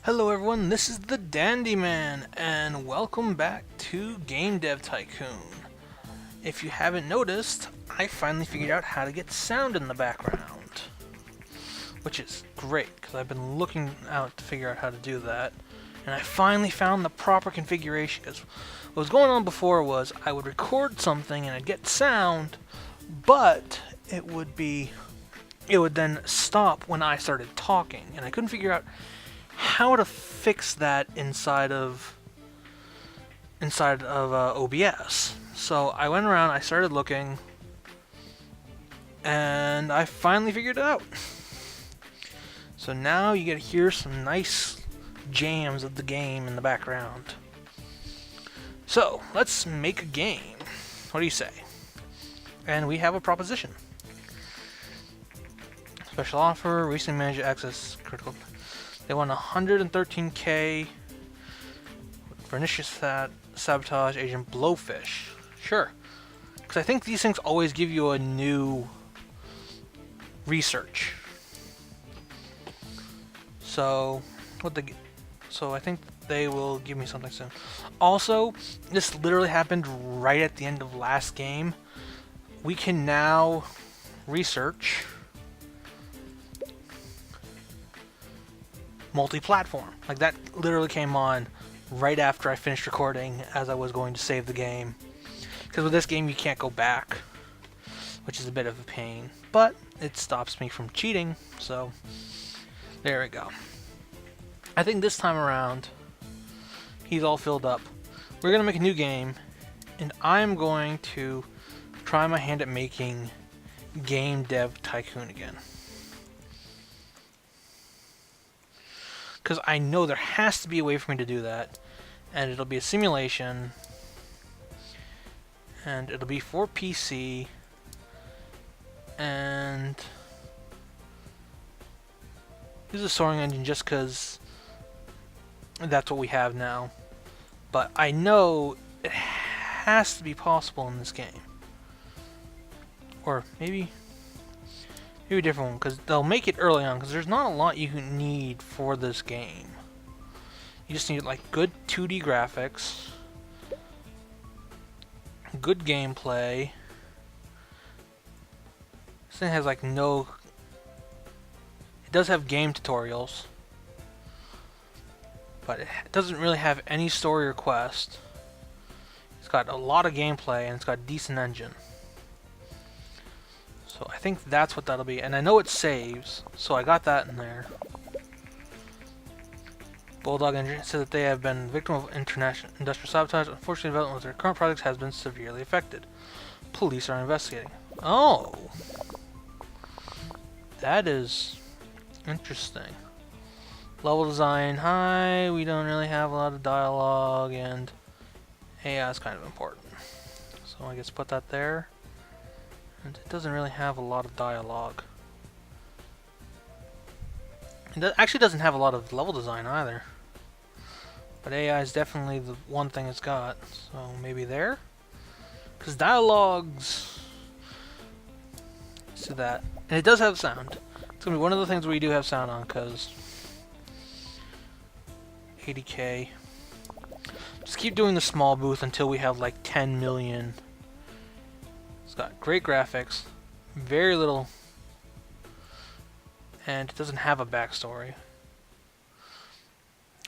Hello everyone, this is TheDandyMan, and welcome back to Game Dev Tycoon. If you haven't noticed, I finally figured out how to get sound in the background. Which is great, because I've been looking out to figure out how to do that. And I finally found the proper configuration, because what was going on before was I would record something and I'd get sound, but it would then stop when I started talking, and I couldn't figure out how to fix that inside of OBS. So I went around, I started looking, and I finally figured it out. So now you get to hear some nice jams of the game in the background. So let's make a game. What do you say? And we have a proposition. Special offer, recently managed access critical. They want 113k for initial Sabotage Agent Blowfish. Sure. Because I think these things always give you a new research. So I think they will give me something soon. Also, this literally happened right at the end of last game. We can now research multi-platform. Like, that literally came on right after I finished recording as I was going to save the game. Because with this game you can't go back, which is a bit of a pain. But it stops me from cheating, so there we go. I think this time around he's all filled up. We're going to make a new game, and I'm going to try my hand at making Game Dev Tycoon again. Because I know there has to be a way for me to do that, and it'll be a simulation, and it'll be for PC, and use a soaring engine just because that's what we have now. But I know it has to be possible in this game, or maybe a different one, because they'll make it early on, because there's not a lot you need for this game. You just need like good 2D graphics, good gameplay. This thing has like no... It does have game tutorials, but it doesn't really have any story or quest. It's got a lot of gameplay, and it's got a decent engine. So I think that's what that'll be. And I know it saves, so I got that in there. Bulldog Engine said that they have been victim of international industrial sabotage. Unfortunately, development of their current projects has been severely affected. Police are investigating. Oh! That is interesting. Level design high. We don't really have a lot of dialogue, and AI is kind of important. So I guess put that there. And it doesn't really have a lot of dialogue. It actually doesn't have a lot of level design either. But AI is definitely the one thing it's got. So maybe there? Because dialogues... Let's do that. And it does have sound. It's going to be one of the things where you do have sound on, because... 80k. Just keep doing the small booth until we have like 10 million... It's got great graphics, very little, and it doesn't have a backstory,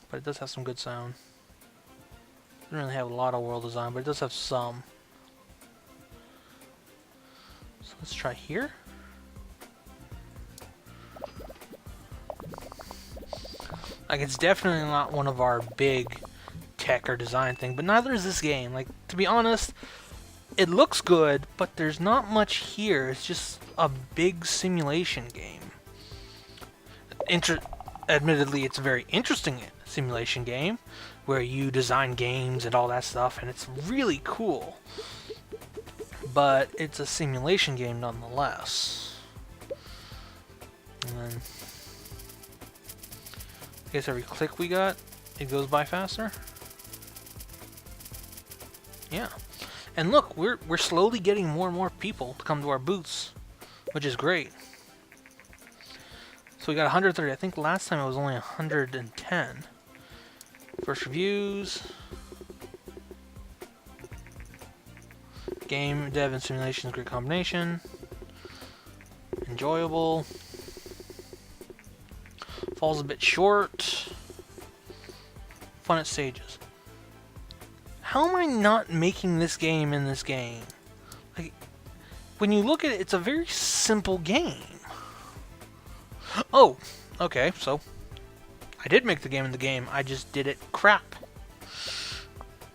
but it does have some good sound. It doesn't really have a lot of world design, but it does have some. So let's try here. Like, it's definitely not one of our big tech or design thing, but neither is this game. Like, to be honest, it looks good, but there's not much here. It's just a big simulation game. Admittedly, it's a very interesting simulation game where you design games and all that stuff, and it's really cool. But it's a simulation game nonetheless. And then, I guess every click we got, it goes by faster. Yeah. And look, we're slowly getting more and more people to come to our booths, which is great. So we got 130. I think last time it was only 110. First reviews. Game, dev, and simulation is a great combination. Enjoyable. Falls a bit short. Fun at stages. How am I not making this game in this game? Like, when you look at it, it's a very simple game. Oh, okay, so I did make the game in the game. I just did it crap.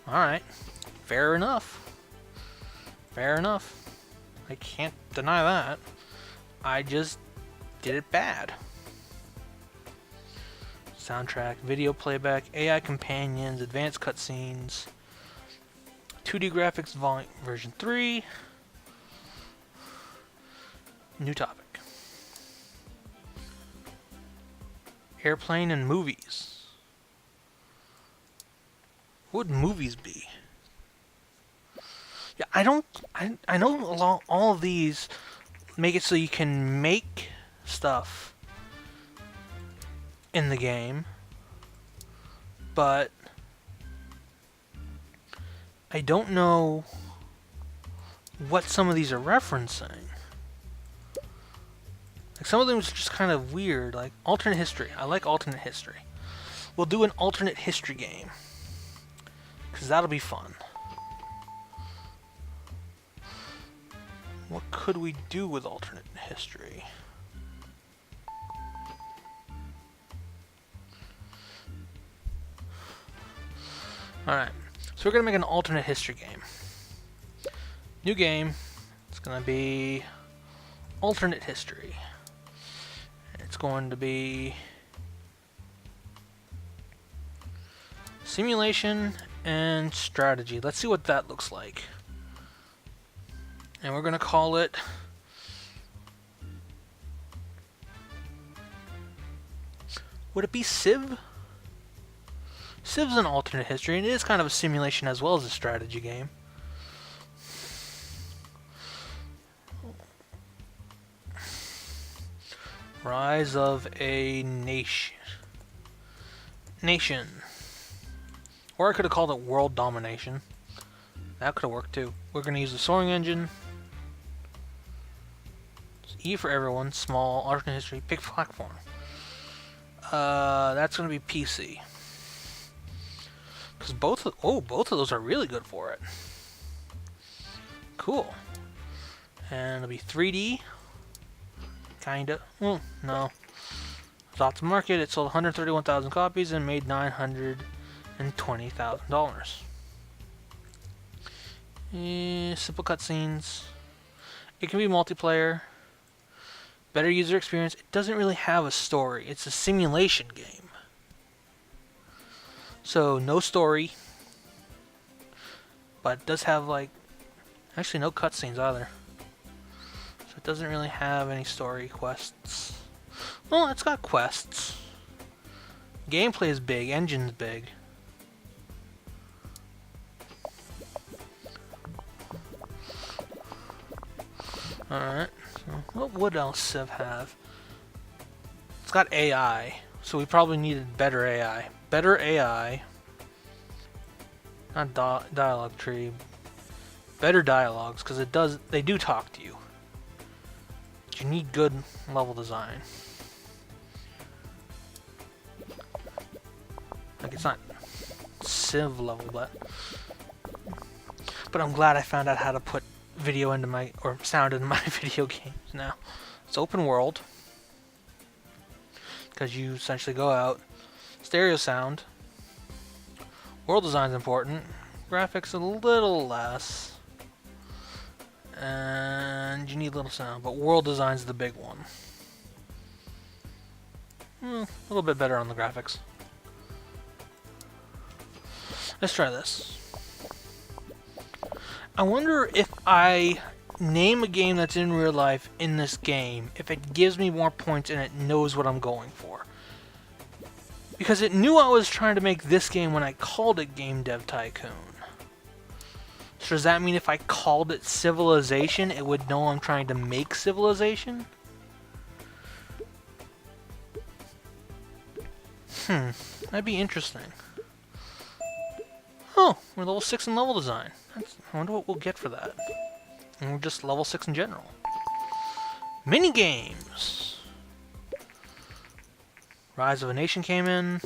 Alright, fair enough. Fair enough. I can't deny that. I just did it bad. Soundtrack, video playback, AI companions, advanced cutscenes, 2D graphics version 3, new topic. Airplane and movies. What would movies be? Yeah, I know all of these make it so you can make stuff in the game, but I don't know what some of these are referencing. Like, some of them is just kind of weird, like alternate history. I like alternate history. We'll do an alternate history game, because that'll be fun. What could we do with alternate history? Alright, so we're going to make an alternate history game. New game. It's going to be alternate history. It's going to be simulation and strategy. Let's see what that looks like. And we're going to call it would it be Civ? Civ's an alternate history, and it is kind of a simulation as well as a strategy game. Rise of a Nation. Or I could have called it World Domination. That could have worked too. We're going to use the soaring engine. E for everyone, small, alternate history, pick platform. That's going to be PC. Because both of those are really good for it. Cool. And it'll be 3D. Kinda. Well, no. It's off the market. It sold 131,000 copies and made $920,000. Simple cutscenes. It can be multiplayer. Better user experience. It doesn't really have a story. It's a simulation game. So, no story. But it does have, like, actually no cutscenes either. So it doesn't really have any story quests. Well, it's got quests. Gameplay is big. Engine's big. Alright. So what would else Civ have? It's got AI. So we probably needed better AI. Better AI. Not dialogue tree. Better dialogues, because they do talk to you. But you need good level design. Like, it's not Civ level, but I'm glad I found out how to put video into my, or sound into my video games now. It's open world, because you essentially go out, stereo sound, world design's important, graphics a little less, and you need little sound, but world design's the big one. A little bit better on the graphics. Let's try this. I wonder if I name a game that's in real life in this game, if it gives me more points and it knows what I'm going for. Because it knew I was trying to make this game when I called it Game Dev Tycoon. So does that mean if I called it Civilization, it would know I'm trying to make Civilization? That'd be interesting. Oh, we're level 6 in level design. I wonder what we'll get for that. And we're just level 6 in general. Mini games. Rise of a Nation came in.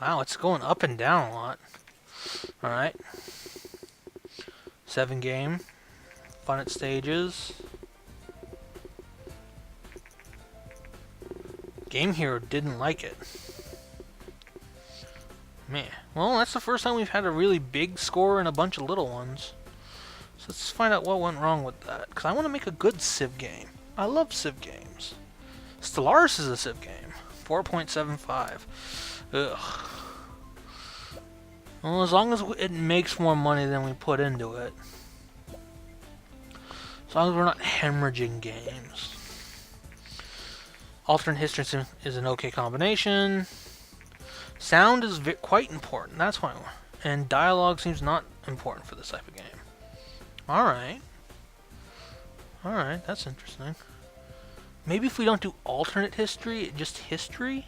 Wow, it's going up and down a lot. Alright. 7 game. Fun at stages. Game Hero didn't like it. Man. Well, that's the first time we've had a really big score and a bunch of little ones. So let's find out what went wrong with that. Because I want to make a good Civ game. I love Civ games. Stellaris is a Civ game. 4.75. Ugh. Well, as long as it makes more money than we put into it. As long as we're not hemorrhaging games. Alternate history is an okay combination. Sound is quite important. That's why. And dialogue seems not important for this type of game. Alright. Alright, that's interesting. Maybe if we don't do alternate history, just history?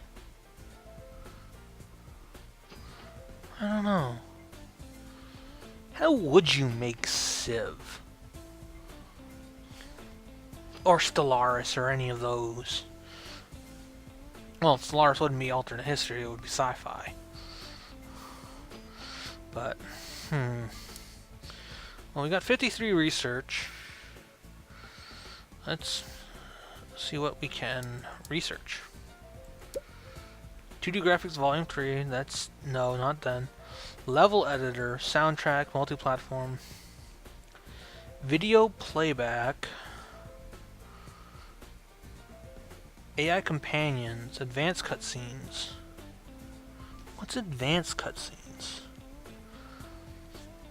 I don't know. How would you make Civ? Or Stellaris, or any of those? Well, Stellaris wouldn't be alternate history, it would be sci-fi. But, well, we got 53 research. Let's see what we can research. 2D graphics volume 3, that's, no, not then. Level editor, soundtrack, multi-platform. Video playback. AI companions, advanced cutscenes. What's advanced cutscenes?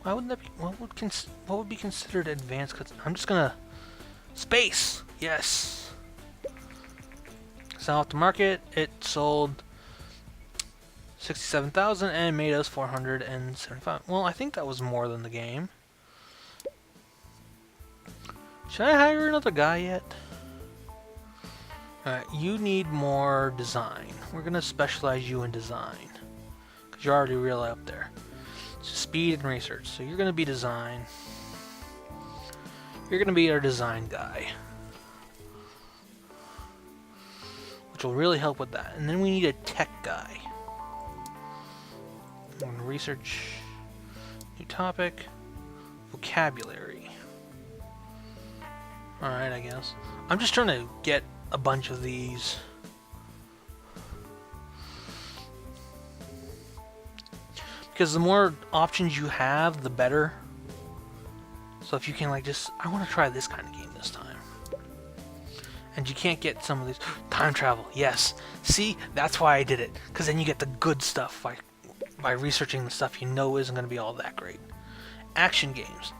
Why would that be? What would be considered advanced cutscenes? I'm just gonna space. Yes. Sell off the market. It sold 67,000 and made us 475. Well, I think that was more than the game. Should I hire another guy yet? Alright, you need more design. We're going to specialize you in design. Because you're already really up there. So speed and research. So you're going to be design. You're going to be our design guy. Which will really help with that. And then we need a tech guy. We're going to research. New topic. Vocabulary. Alright, I guess. I'm just trying to get a bunch of these. Because the more options you have, the better. So if you can, like, just, I want to try this kind of game this time. And you can't get some of these. Time travel, yes. See, that's why I did it. Because then you get the good stuff by researching the stuff you know isn't going to be all that great. Action games.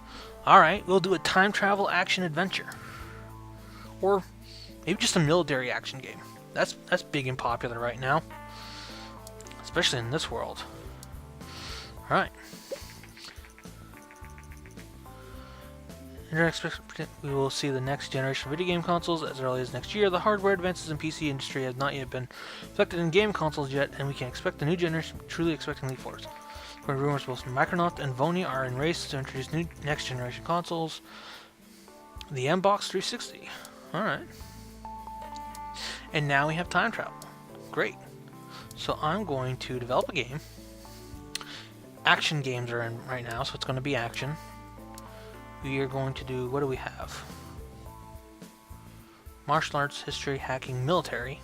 Alright, we'll do a time travel action adventure. Or maybe just a military action game. That's big and popular right now. Especially in this world. Alright. We will see the next generation of video game consoles as early as next year. The hardware advances in PC industry have not yet been reflected in game consoles yet, and we can expect the new generation truly expecting leap forwards. When rumors both Micronaut and Vony are in race to introduce new next generation consoles. The Mbox 360. Alright. And now we have time travel. Great. So I'm going to develop a game. Action games are in right now, so it's going to be action. We are going to do, what do we have? Martial arts, history, hacking, military.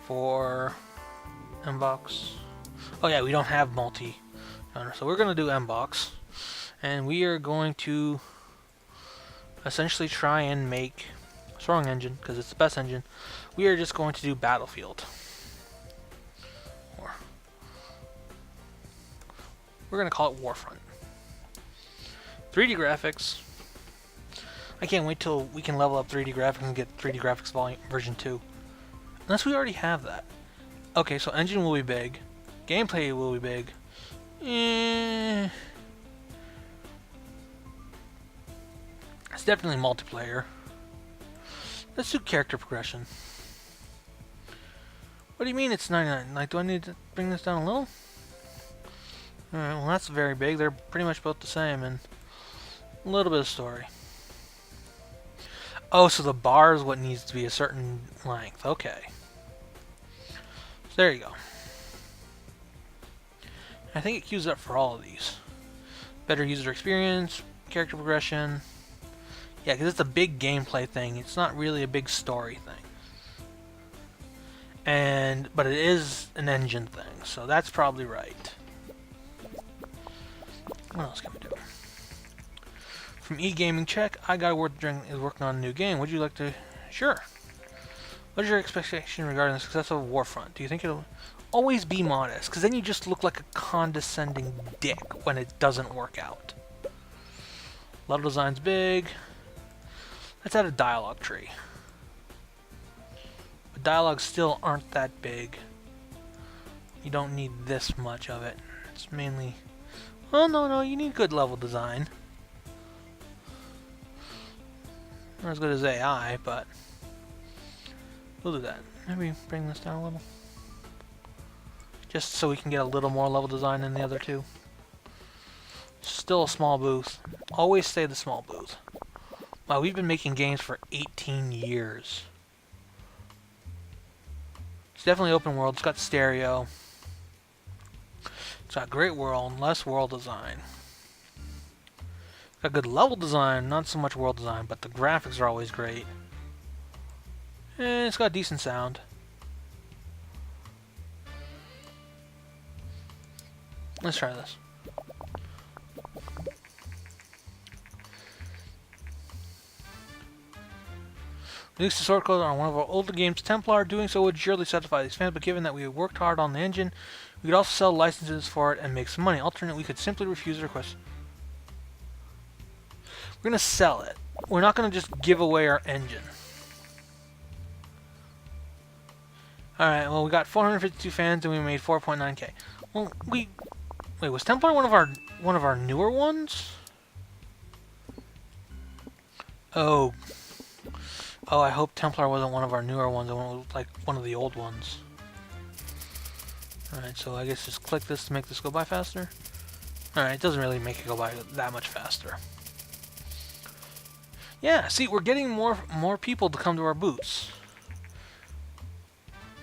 For Mbox. Oh yeah, we don't have multi-genre, so we're going to do Mbox. And we are going to essentially try and make strong engine, because it's the best engine. We are just going to do Battlefield. Or we're going to call it Warfront. 3D graphics. I can't wait till we can level up 3D graphics and get 3D graphics volume version 2. Unless we already have that. Okay, so engine will be big. Gameplay will be big. It's definitely multiplayer. Let's do character progression. What do you mean it's 99? Like, do I need to bring this down a little? Alright, well that's very big. They're pretty much both the same, and a little bit of story. Oh, so the bar is what needs to be a certain length. Okay. So there you go. I think it queues up for all of these. Better user experience, character progression. Yeah, because it's a big gameplay thing. It's not really a big story thing. But it is an engine thing, so that's probably right. What else can we do? From e-gaming check, I got word is working on a new game. Would you like to? Sure. What is your expectation regarding the success of Warfront? Do you think it'll always be modest? Because then you just look like a condescending dick when it doesn't work out. Level design's big. Let's add a dialogue tree. But dialogues still aren't that big. You don't need this much of it. It's mainly... Oh, no, you need good level design. Not as good as AI, but... We'll do that. Maybe bring this down a little. Just so we can get a little more level design than the other two. Still a small booth. Always stay the small booth. Wow, we've been making games for 18 years. It's definitely open world. It's got stereo. It's got great world, less world design. Got good level design, not so much world design, but the graphics are always great. And it's got decent sound. Let's try this. Released the source code on one of our older games, Templar. Doing so would surely satisfy these fans, but given that we worked hard on the engine, we could also sell licenses for it and make some money. Alternately, we could simply refuse the request. We're going to sell it. We're not going to just give away our engine. Alright, well, we got 452 fans and we made 4.9k. Well, wait, was Templar one of our newer ones? Oh, I hope Templar wasn't one of our newer ones. I went like one of the old ones. Alright, so I guess just click this to make this go by faster. Alright, it doesn't really make it go by that much faster. Yeah, see, we're getting more people to come to our booths.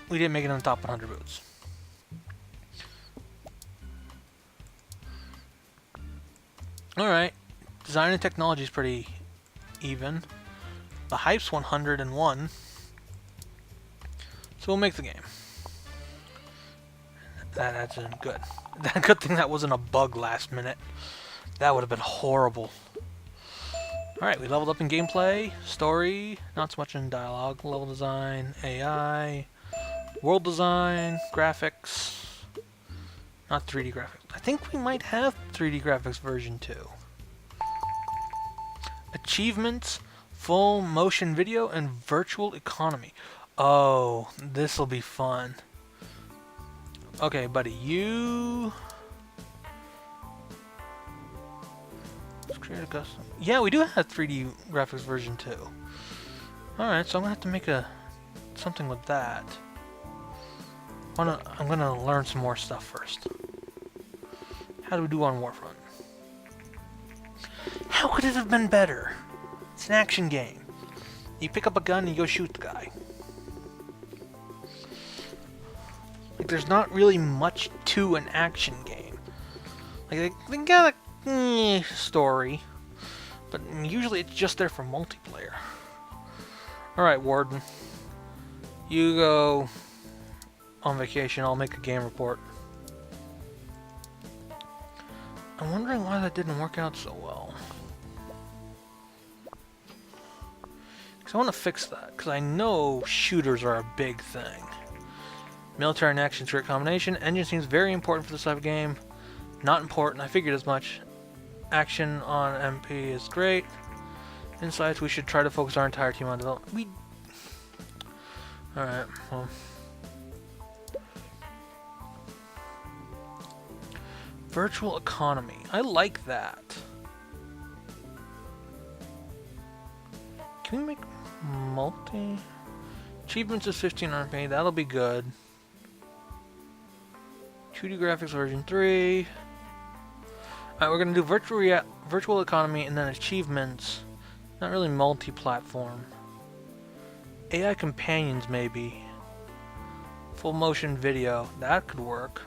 We didn't make it on the top 100 booths. Alright, design and technology is pretty even. The hype's 101. So we'll make the game. That's good. Good thing that wasn't a bug last minute. That would have been horrible. Alright, we leveled up in gameplay, story, not so much in dialogue, level design, AI, world design, graphics, not 3D graphics. I think we might have 3D graphics version 2. Achievements, full motion video, and virtual economy. Oh, this'll be fun. Okay, buddy, you... Let's create a custom... Yeah, we do have 3D graphics version 2. Alright, so I'm gonna have to make something with that. I'm gonna learn some more stuff first. How do we do on Warfront? How could it have been better? It's an action game. You pick up a gun and you go shoot the guy. Like, there's not really much to an action game. Like, they got a story, but usually it's just there for multiplayer. Alright, Warden. You go on vacation, I'll make a game report. I'm wondering why that didn't work out so well. Because I want to fix that, because I know shooters are a big thing. Military and action great combination. Engine seems very important for this type of game. Not important, I figured as much. Action on MP is great. Insights, we should try to focus our entire team on development. Alright, well. Virtual economy. I like that. Can we make multi? Achievements is 15 RP. That'll be good. 2D graphics version 3. Alright, we're gonna do virtual economy and then achievements. Not really multi-platform. AI companions maybe. Full motion video, that could work.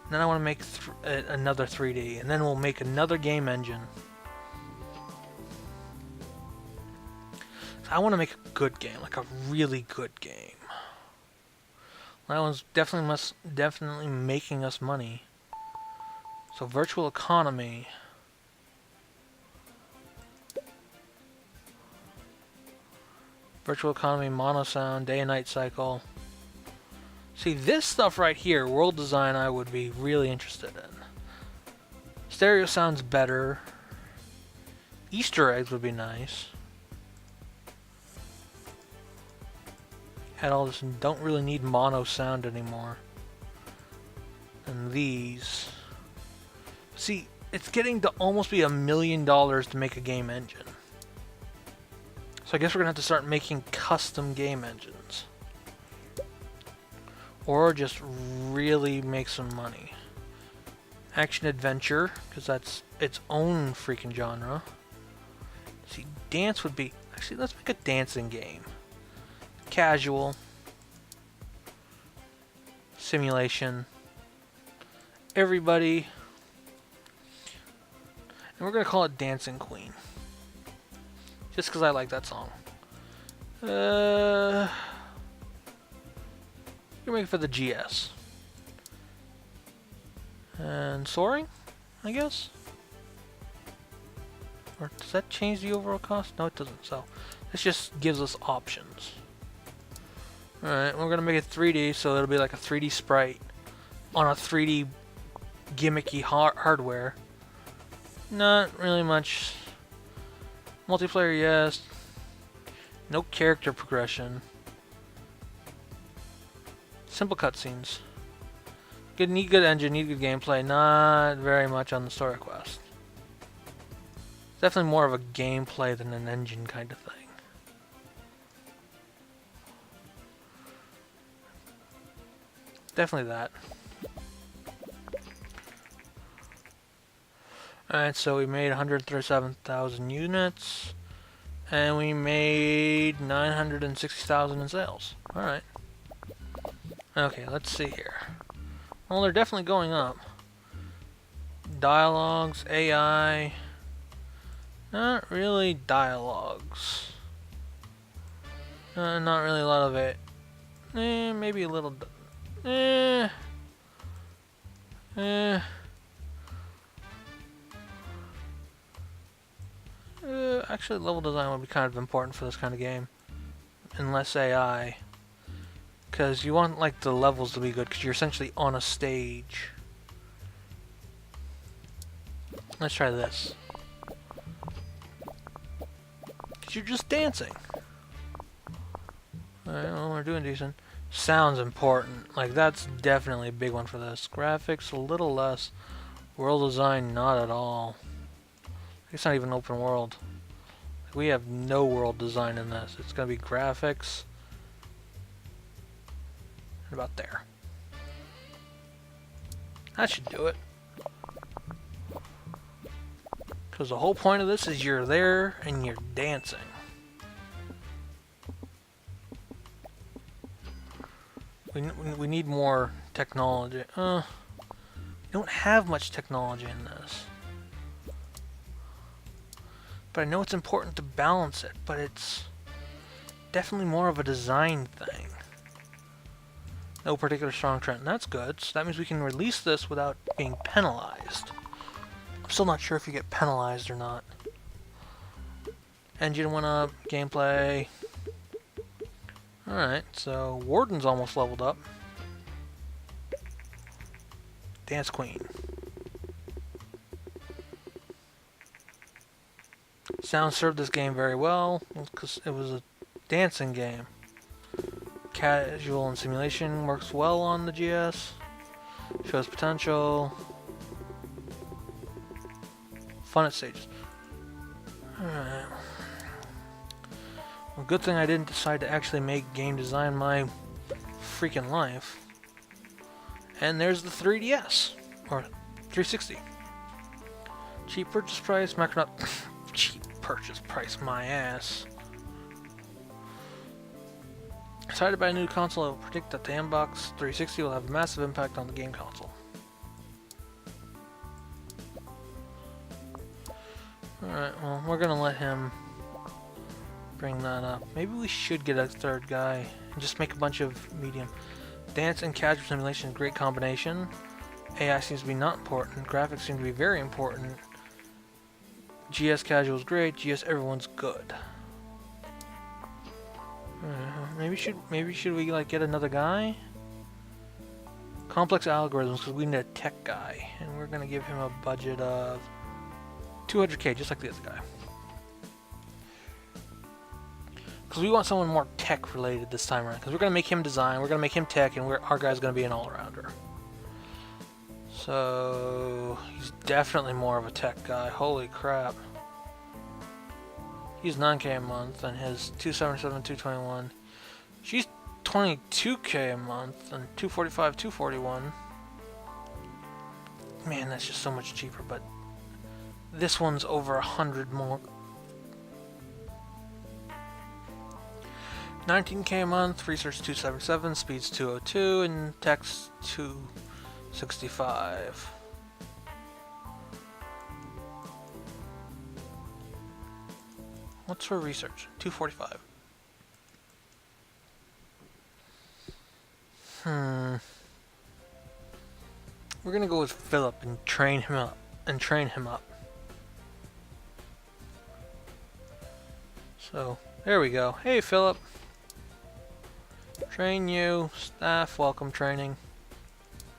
And then I want to make another 3D, and then we'll make another game engine. So I want to make a good game, like a really good game. That one's definitely making us money. So virtual economy. Virtual economy, mono sound, day and night cycle. See, this stuff right here, world design, I would be really interested in. Stereo sounds better. Easter eggs would be nice. Had all this and don't really need mono sound anymore. And these. See, it's getting to almost be $1 million to make a game engine. So I guess we're gonna have to start making custom game engines. Or just really make some money. Action adventure, because that's its own freaking genre. See, dance would be... Actually, let's make a dancing game. Casual. Simulation. Everybody. And we're going to call it Dancing Queen. Just because I like that song. We're making for the GS. And soaring, I guess? Or does that change the overall cost? No, it doesn't. So this just gives us options. Alright, we're gonna make it 3D, so it'll be like a 3D sprite on a 3D gimmicky hardware. Not really much. Multiplayer, yes. No character progression. Simple cutscenes. Need good engine, need good gameplay. Not very much on the story quest. Definitely more of a gameplay than an engine kind of thing. Definitely that. Alright, so we made 137,000 units. And we made 960,000 in sales. Alright. Okay, let's see here. Well, they're definitely going up. Dialogues, AI. Not really dialogues. Not really a lot of it. Maybe a little. Actually, level design would be kind of important for this kind of game. And less AI. Because you want like the levels to be good, because you're essentially on a stage. Let's try this. Because you're just dancing. Alright, well, we're doing decent. Sound's important. Like, that's definitely a big one for this. Graphics, a little less. World design, not at all. It's not even open world. We have no world design in this. It's going to be graphics. About there. That should do it. Because the whole point of this is you're there and you're dancing. We need more technology. We don't have much technology in this. But I know it's important to balance it, but it's definitely more of a design thing. No particular strong trend. That's good. So that means we can release this without being penalized. I'm still not sure if you get penalized or not. Engine went up. Gameplay. Alright, so Warden's almost leveled up. Dance Queen. Sound served this game very well, because it was a dancing game. Casual and simulation works well on the GS. Shows potential. Fun at stages. Alright. Well, good thing I didn't decide to actually make game design my freaking life. And there's the 3DS, or 360. Cheap purchase price, Micronaut. Cheap purchase price, my ass. Excited by a new console, I will predict that the Xbox 360 will have a massive impact on the game console. Alright, well, we're gonna let him bring that up. Maybe we should get a third guy and just make a bunch of medium. Dance and casual simulation, great combination. AI seems to be not important. Graphics seem to be very important. GS casual is great. GS everyone's good. Maybe should we like get another guy? Complex algorithms, because we need a tech guy, and we're gonna give him a budget of 200k, just like the other guy. Because we want someone more tech related this time around. Because we're gonna make him design, we're gonna make him tech, and our guy's gonna be an all-rounder. So he's definitely more of a tech guy. Holy crap! He's 9k a month, and his 277, 221. She's 22k a month, and 245, 241. Man, that's just so much cheaper. But this one's over 100 more. 19k a month, research 277, speeds 202, and text 265. What's for research? 245. We're gonna go with Philip and train him up. So there we go. Hey Philip. Train you, staff, welcome training.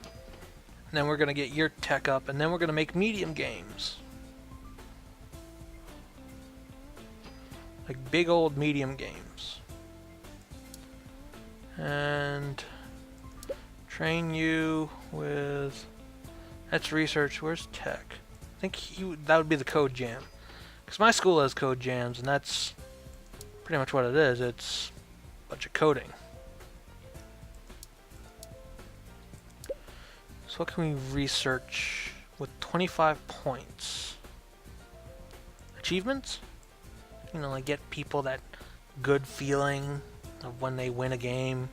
And then we're gonna get your tech up, and then we're gonna make medium games. Like big old medium games. And train you with, that's research, where's tech? I think that would be the code jam. Because my school has code jams, and that's pretty much what it is. It's a bunch of coding. So what can we research with 25 points? Achievements? You know, like get people that good feeling of when they win a game.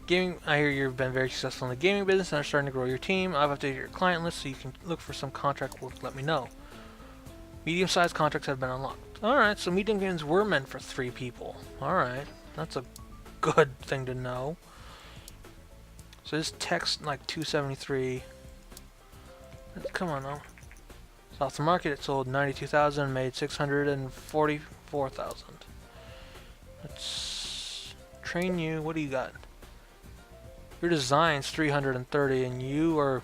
Gaming, I hear you've been very successful in the gaming business and are starting to grow your team. I've updated your client list so you can look for some contract work, let me know. Medium-sized contracts have been unlocked. Alright, so medium games were meant for 3 people. Alright, that's a good thing to know. So this text like 273. Come on now. So off the market it sold 92,000, made 644,000. Let's train you. What do you got? Your design's 330 and you are,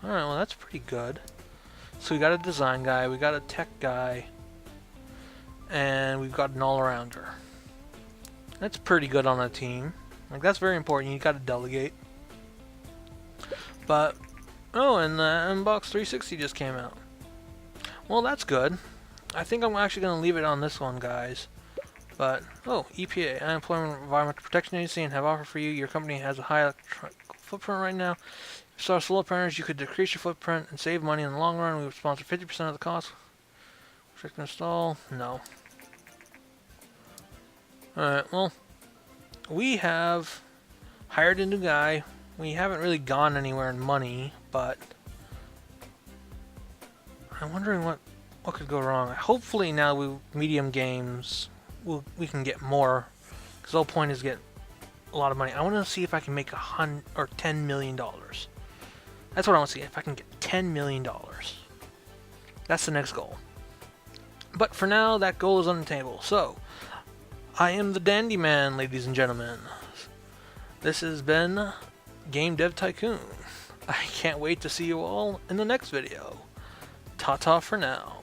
alright, well that's pretty good. So we got a design guy, we got a tech guy, and we've got an all-arounder. That's pretty good on a team. Like that's very important, you gotta delegate. But, oh, and the Xbox 360 just came out. Well, that's good. I think I'm actually going to leave it on this one, guys. But, oh, EPA, Unemployment Environmental Protection Agency, and have offer for you. Your company has a high electronic footprint right now. If you saw solar panels, you could decrease your footprint and save money in the long run. We would sponsor 50% of the cost. Check to install? No. Alright, well, we have hired a new guy. We haven't really gone anywhere in money, but I'm wondering what could go wrong. Hopefully now medium games, we can get more, because the whole point is get a lot of money. I want to see if I can make $10 million. That's what I want to see, if I can get $10 million. That's the next goal. But for now, that goal is on the table. So, I am the TheDandyMan, ladies and gentlemen. This has been Game Dev Tycoon. I can't wait to see you all in the next video. Ta-ta for now.